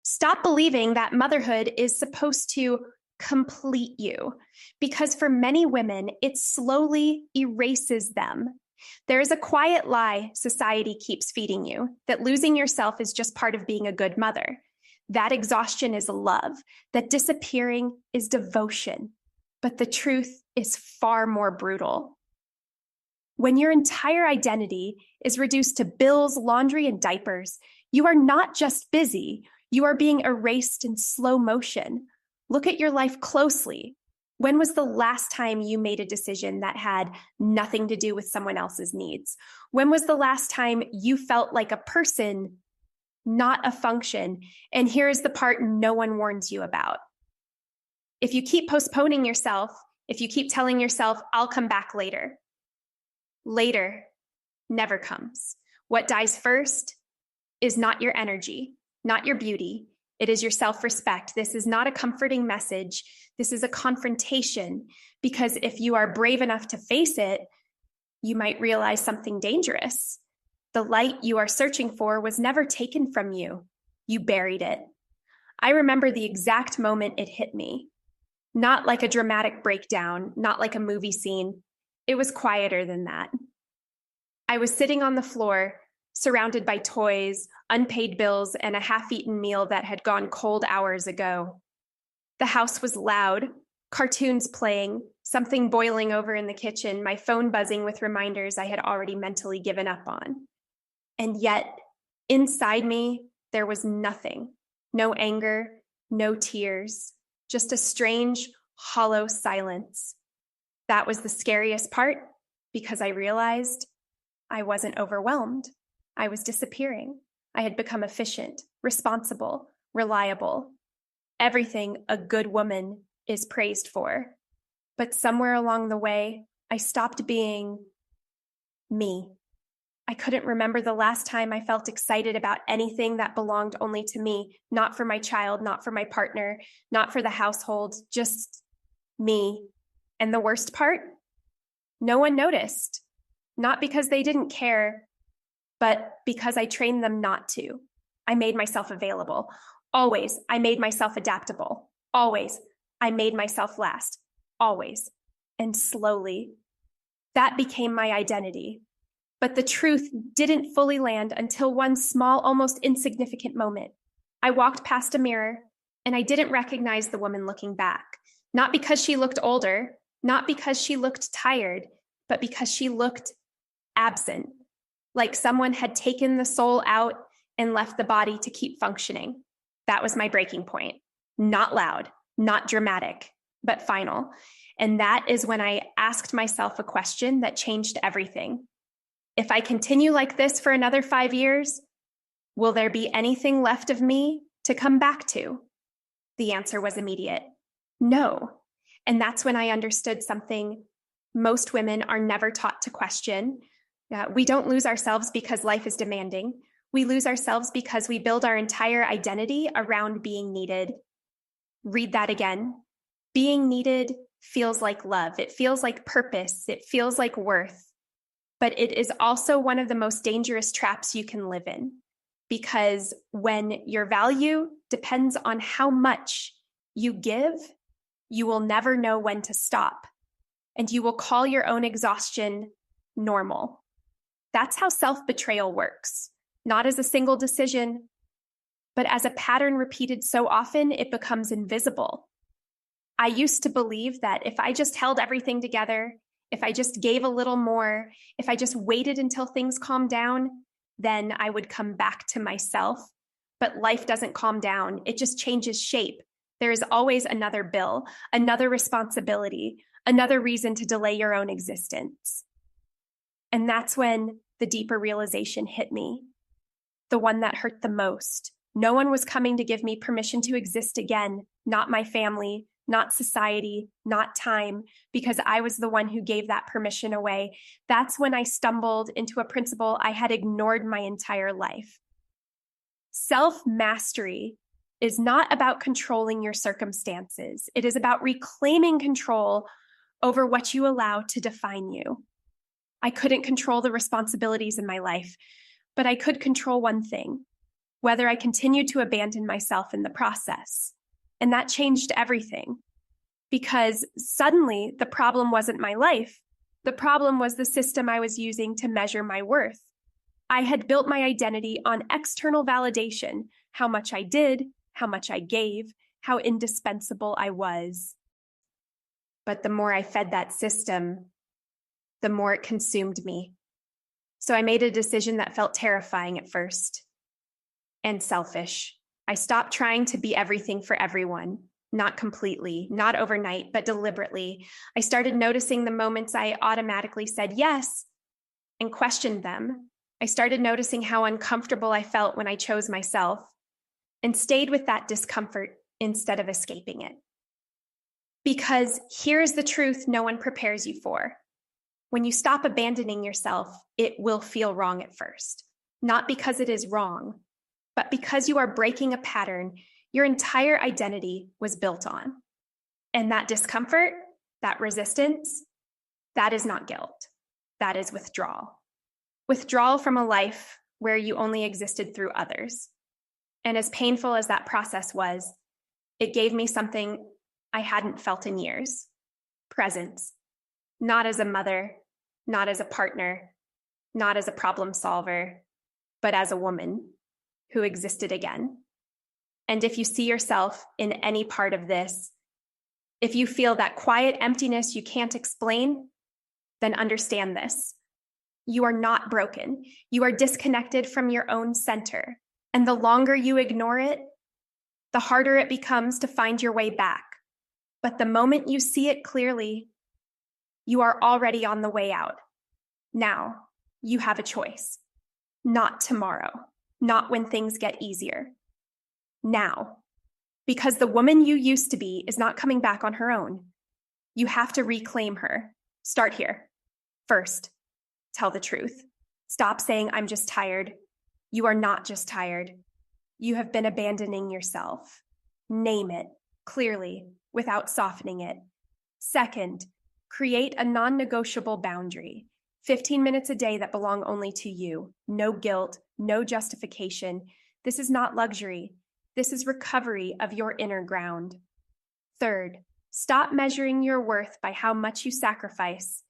Stop believing that motherhood is supposed to complete you, because for many women, it slowly erases them. There is a quiet lie society keeps feeding you that losing yourself is just part of being a good mother. That exhaustion is love, that disappearing is devotion. But the truth is far more brutal. When your entire identity is reduced to bills, laundry, and diapers, you are not just busy, you are being erased in slow motion. Look at your life closely. When was the last time you made a decision that had nothing to do with someone else's needs? When was the last time you felt like a person, not a function? And here is the part no one warns you about. If you keep postponing yourself, if you keep telling yourself, I'll come back later, later never comes. What dies first is not your energy, not your beauty. It is your self-respect. This is not a comforting message. This is a confrontation, because if you are brave enough to face it, you might realize something dangerous. The light you are searching for was never taken from you. You buried it. I remember the exact moment it hit me. Not like a dramatic breakdown, not like a movie scene. It was quieter than that. I was sitting on the floor, surrounded by toys, unpaid bills, and a half-eaten meal that had gone cold hours ago. The house was loud, cartoons playing, something boiling over in the kitchen, my phone buzzing with reminders I had already mentally given up on. And yet, inside me, there was nothing. No anger, no tears, just a strange, hollow silence. That was the scariest part, because I realized I wasn't overwhelmed. I was disappearing. I had become efficient, responsible, reliable. Everything a good woman is praised for. But somewhere along the way, I stopped being me. I couldn't remember the last time I felt excited about anything that belonged only to me, not for my child, not for my partner, not for the household, just me. And the worst part? No one noticed. Not because they didn't care, but because I trained them not to. I made myself available. Always, I made myself adaptable. Always, I made myself last. Always. And slowly, that became my identity. But the truth didn't fully land until one small, almost insignificant moment. I walked past a mirror, and I didn't recognize the woman looking back. Not because she looked older, not because she looked tired, but because she looked absent, like someone had taken the soul out and left the body to keep functioning. That was my breaking point. Not loud, not dramatic, but final. And that is when I asked myself a question that changed everything. If I continue like this for another 5 years, will there be anything left of me to come back to? The answer was immediate. No. And that's when I understood something most women are never taught to question. We don't lose ourselves because life is demanding. We lose ourselves because we build our entire identity around being needed. Read that again. Being needed feels like love. It feels like purpose. It feels like worth. But it is also one of the most dangerous traps you can live in, because when your value depends on how much you give, you will never know when to stop, and you will call your own exhaustion normal. That's how self-betrayal works, not as a single decision, but as a pattern repeated so often it becomes invisible. I used to believe that if I just held everything together, if I just gave a little more, if I just waited until things calmed down, then I would come back to myself. But life doesn't calm down. It just changes shape. There is always another bill, another responsibility, another reason to delay your own existence. And that's when the deeper realization hit me, the one that hurt the most. No one was coming to give me permission to exist again, not my family, not society, not time, because I was the one who gave that permission away. That's when I stumbled into a principle I had ignored my entire life. Self-mastery is not about controlling your circumstances. It is about reclaiming control over what you allow to define you. I couldn't control the responsibilities in my life, but I could control one thing: whether I continued to abandon myself in the process. And that changed everything, because suddenly the problem wasn't my life. The problem was the system I was using to measure my worth. I had built my identity on external validation, how much I did, how much I gave, how indispensable I was. But the more I fed that system, the more it consumed me. So I made a decision that felt terrifying at first and selfish. I stopped trying to be everything for everyone, not completely, not overnight, but deliberately. I started noticing the moments I automatically said yes and questioned them. I started noticing how uncomfortable I felt when I chose myself and stayed with that discomfort instead of escaping it. Because here's the truth no one prepares you for. When you stop abandoning yourself, it will feel wrong at first. Not because it is wrong, but because you are breaking a pattern your entire identity was built on. And that discomfort, that resistance, that is not guilt. That is withdrawal. Withdrawal from a life where you only existed through others. And as painful as that process was, it gave me something I hadn't felt in years: presence. Not as a mother, not as a partner, not as a problem solver, but as a woman who existed again. And if you see yourself in any part of this, if you feel that quiet emptiness you can't explain, then understand this. You are not broken. You are disconnected from your own center. And the longer you ignore it, the harder it becomes to find your way back. But the moment you see it clearly, you are already on the way out. Now, you have a choice. Not tomorrow, not when things get easier. Now, because the woman you used to be is not coming back on her own. You have to reclaim her. Start here. First, tell the truth. Stop saying, I'm just tired. You are not just tired. You have been abandoning yourself. Name it clearly without softening it. Second, create a non-negotiable boundary. 15 minutes a day that belong only to you. No guilt, no justification. This is not luxury. This is recovery of your inner ground. Third, stop measuring your worth by how much you sacrifice.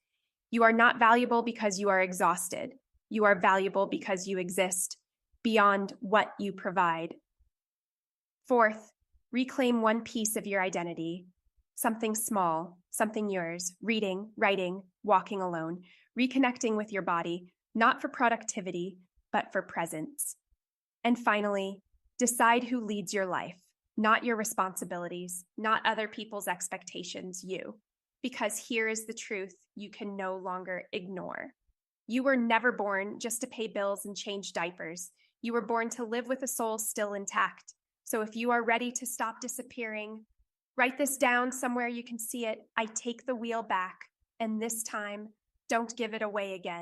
You are not valuable because you are exhausted. You are valuable because you exist beyond what you provide. Fourth, reclaim one piece of your identity. Something small, something yours. Reading, writing, walking alone. Reconnecting with your body, not for productivity, but for presence. And finally, decide who leads your life, not your responsibilities, not other people's expectations, you. Because here is the truth you can no longer ignore. You were never born just to pay bills and change diapers. You were born to live with a soul still intact. So if you are ready to stop disappearing, write this down somewhere you can see it. I take the wheel back, and this time, don't give it away again.